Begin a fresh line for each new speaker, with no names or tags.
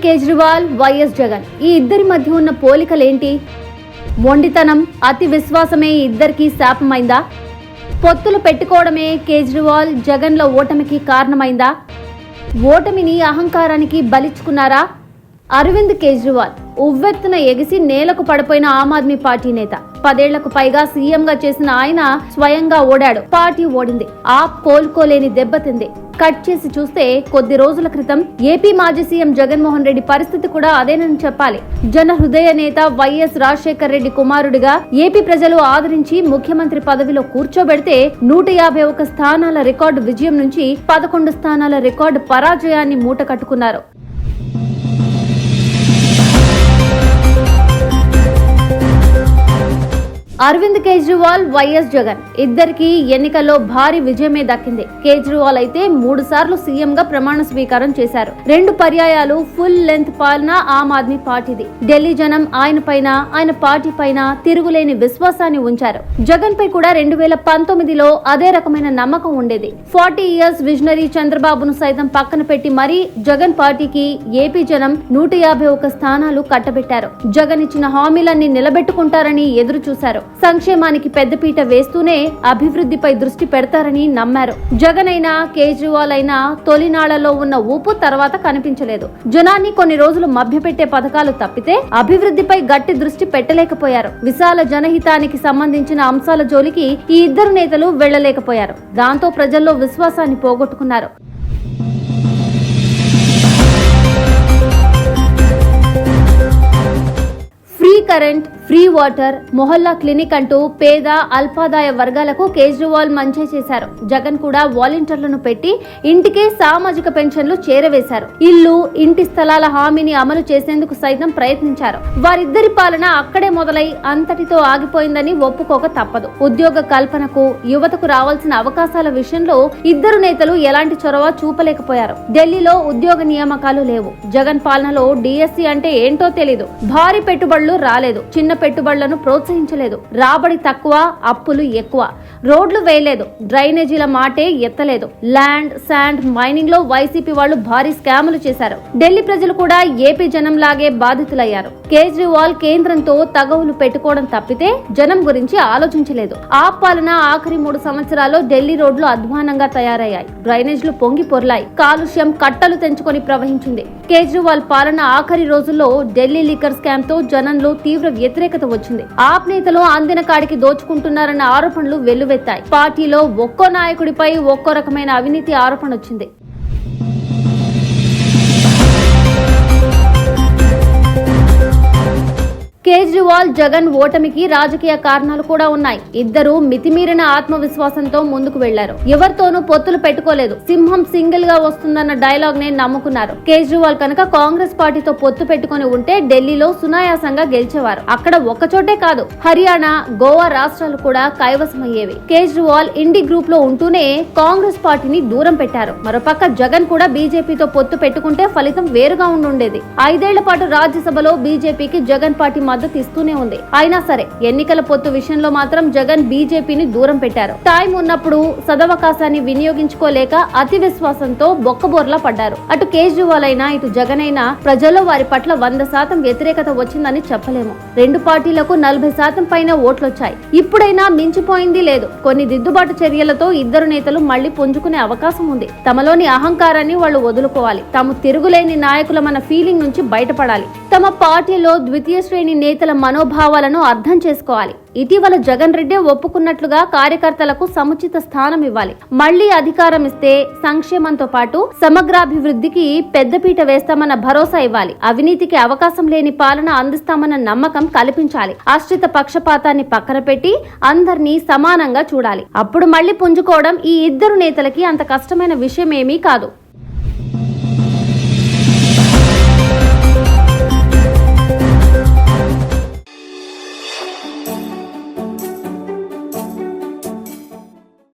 Kejriwal, YS Jagan ఈ ఇద్దరి మధ్య ఉన్న పోలికలేంటి? మొండితనం, అతి విశ్వాసమే ఇద్దరికి శాపమైందా? పొత్తులు పెట్టుకోవడమే కేజ్రీవాల్, జగన్ల ఓటమికి కారణమైందా? ఓటమిని అహంకారానికి బలిచ్చుకున్నారా? అరవింద్ కేజ్రీవాల్ ఉవ్వెత్తున ఎగిసి నేలకు పడిపోయిన ఆమ్ ఆద్మీ పార్టీ నేత. 10 ఏళ్లకు పైగా సీఎంగా చేసిన ఆయన స్వయంగా ఓడాడు. పార్టీ ఓడింది. కోలుకోలేని దెబ్బతింది. కట్ చేసి చూస్తే కొద్ది రోజుల క్రితం ఏపీ మాజీ సీఎం జగన్మోహన్ రెడ్డి పరిస్థితి కూడా అదేనని చెప్పాలి. జన హృదయ నేత వైఎస్ రాజశేఖర్ రెడ్డి కుమారుడిగా ఏపీ ప్రజలు ఆదరించి ముఖ్యమంత్రి పదవిలో కూర్చోబెడితే 151 స్థానాల రికార్డు విజయం నుంచి 11 స్థానాల రికార్డు పరాజయాన్ని మూట కట్టుకున్నారు. అరవింద్ కేజ్రీవాల్, వైఎస్ జగన్ ఇద్దరికి ఎన్నికల్లో భారీ విజయమే దక్కింది. కేజ్రీవాల్ అయితే 3 సార్లు సీఎం గా ప్రమాణ స్వీకారం చేశారు. 2 పర్యాయాలు ఫుల్ లెంత్ పాలన ఆమ్ ఆద్మీ పార్టీది. ఢిల్లీ జనం ఆయన పైన, ఆయన పార్టీ పైన తిరుగులేని విశ్వాసాన్ని ఉంచారు. జగన్ పై కూడా 2019లో అదే రకమైన నమ్మకం ఉండేది. 40 ఇయర్స్ విజనరీ చంద్రబాబును సైతం పక్కన పెట్టి మరీ జగన్ పార్టీకి ఏపీ జనం 151 స్థానాలు కట్టబెట్టారు. జగన్ ఇచ్చిన హామీలన్నీ నిలబెట్టుకుంటారని ఎదురు చూశారు. సంక్షేమానికి పెద్దపీట వేస్తూనే అభివృద్ధిపై దృష్టి పెడతారని నమ్మారు. జగన్ అయినా కేజ్రీవాల్ అయినా తొలినాళ్లలో ఉన్న ఊపు తర్వాత కనిపించలేదు. జనాన్ని కొన్ని రోజులు మభ్యపెట్టే పథకాలు తప్పితే అభివృద్ధిపై గట్టి దృష్టి పెట్టలేకపోయారు. విశాల జనహితానికి సంబంధించిన అంశాల జోలికి ఈ ఇద్దరు నేతలు వెళ్లలేకపోయారు. దాంతో ప్రజల్లో విశ్వాసాన్ని పోగొట్టుకున్నారు. Free current, free water, Mohalla clinic అంటూ పేద అల్పాదాయ వర్గాలకు కేజ్రీవాల్ మంచి చేశారు. జగన్ కూడా వాలంటీర్లను పెట్టి ఇంటికే సామాజిక పెన్షన్లు చేరవేశారు. ఇల్లు, ఇంటి స్థలాల హామీని అమలు చేసేందుకు సైతం ప్రయత్నించారు. వారిద్దరి పాలన అక్కడే మొదలై అంతటితో ఆగిపోయిందని ఒప్పుకోక తప్పదు. ఉద్యోగ కల్పనకు, యువతకు రావాల్సిన అవకాశాల విషయంలో ఇద్దరు నేతలు ఎలాంటి చొరవ చూపలేకపోయారు. ఢిల్లీలో ఉద్యోగ నియామకాలు లేవు. జగన్ పాలనలో డిఎస్సి అంటే ఏంటో తెలీదు. భారీ పెట్టుబడులు రాలేదు. చిన్న పెట్టుబడులను ప్రోత్సహించలేదు. రాబడి తక్కువ, అప్పులు ఎక్కువ. రోడ్లు వేయలేదు. డ్రైనేజీల మాటే ఎత్తలేదు. ల్యాండ్, శాండ్ మైనింగ్ లో వైసీపీ వాళ్ళు భారీ స్కాములు చేశారు. ఢిల్లీ ప్రజలు కూడా ఏపీ జనం లాగే బాధితులయ్యారు. కేజ్రీవాల్ కేంద్రంతో తగవులు పెట్టుకోవడం తప్పితే జనం గురించి ఆలోచించలేదు. ఆ పాలన ఆఖరి 3 సంవత్సరాల్లో ఢిల్లీ రోడ్లు అధ్వానంగా తయారయ్యాయి. డ్రైనేజీలు పొంగి పొర్లాయి. కాలుష్యం కట్టలు తెంచుకొని ప్రవహించింది. కేజ్రీవాల్ పాలన ఆఖరి రోజుల్లో ఢిల్లీ లిక్కర్ స్కామ్ తో జనంలో తీవ్ర వ్యతిరేకత వచ్చింది. ఆప్ నేతలు అందిన కాడికి దోచుకుంటున్నారన్న ఆరోపణలు వెల్లువెత్తాయి. పార్టీలో ఒక్కో నాయకుడిపై ఒక్కో రకమైన అవినీతి ఆరోపణ వచ్చింది. కేజ్రీవాల్, జగన్ ఓటమికి రాజకీయ కారణాలు కూడా ఉన్నాయి. ఇద్దరు మితిమీరిన ఆత్మవిశ్వాసంతో ముందుకు వెళ్లారు. ఎవరితోనూ పొత్తులు పెట్టుకోలేదు. సింహం సింగిల్ గా వస్తుందన్న డైలాగ్ నే నమ్ముకున్నారు. కేజ్రీవాల్ కనుక కాంగ్రెస్ పార్టీతో పొత్తు పెట్టుకుని ఉంటే ఢిల్లీలో సునాయాసంగా గెలిచేవారు. అక్కడ ఒక్కచోటే కాదు, హర్యానా, గోవా రాష్ట్రాలు కూడా కైవసమయ్యేవి. కేజ్రీవాల్ ఇండి గ్రూప్ లో ఉంటూనే కాంగ్రెస్ పార్టీని దూరం పెట్టారు. మరోపక్క జగన్ కూడా బీజేపీతో పొత్తు పెట్టుకుంటే ఫలితం వేరుగా ఉండుండేది. 5 ఏళ్ల పాటు రాజ్యసభలో బీజేపీకి జగన్ పార్టీ మద్దతు ఇస్తూనే ఉంది. అయినా సరే ఎన్నికల పొత్తు విషయంలో మాత్రం జగన్ బీజేపీని దూరం పెట్టారు. టైం ఉన్నప్పుడు సదవకాశాన్ని వినియోగించుకోలేక అతి విశ్వాసంతో బొక్కబోర్లా పడ్డారు. అటు కేజ్రీవాల్ అయినా ఇటు జగన్ అయినా ప్రజల్లో వారి పట్ల 100% వ్యతిరేకత వచ్చిందని చెప్పలేము. 2 పార్టీలకు 40% పైన ఓట్లొచ్చాయి. ఇప్పుడైనా మించిపోయింది లేదు. కొన్ని దిద్దుబాటు చర్యలతో ఇద్దరు నేతలు మళ్లీ పుంజుకునే అవకాశం ఉంది. తమలోని అహంకారాన్ని వాళ్ళు వదులుకోవాలి. తాము తిరుగులేని నాయకులమన్న ఫీలింగ్ నుంచి బయటపడాలి. తమ పార్టీలో ద్వితీయ శ్రేణి నేతల మనోభావాలను అర్థం చేసుకోవాలి. ఇటీవల జగన్ రెడ్డి ఒప్పుకున్నట్లుగా కార్యకర్తలకు సముచిత స్థానం ఇవ్వాలి. మళ్లీ అధికారం ఇస్తే సంక్షేమంతో పాటు సమగ్రాభివృద్ధికి పెద్దపీట వేస్తామన్న భరోసా ఇవ్వాలి. అవినీతికి అవకాశం లేని పాలన అందిస్తామన్న నమ్మకం కల్పించాలి. ఆశ్రిత పక్షపాతాన్ని పక్కన పెట్టి అందరినీ సమానంగా చూడాలి. అప్పుడు మళ్లీ పుంజుకోవడం ఈ ఇద్దరు నేతలకి అంత కష్టమైన విషయమేమీ కాదు.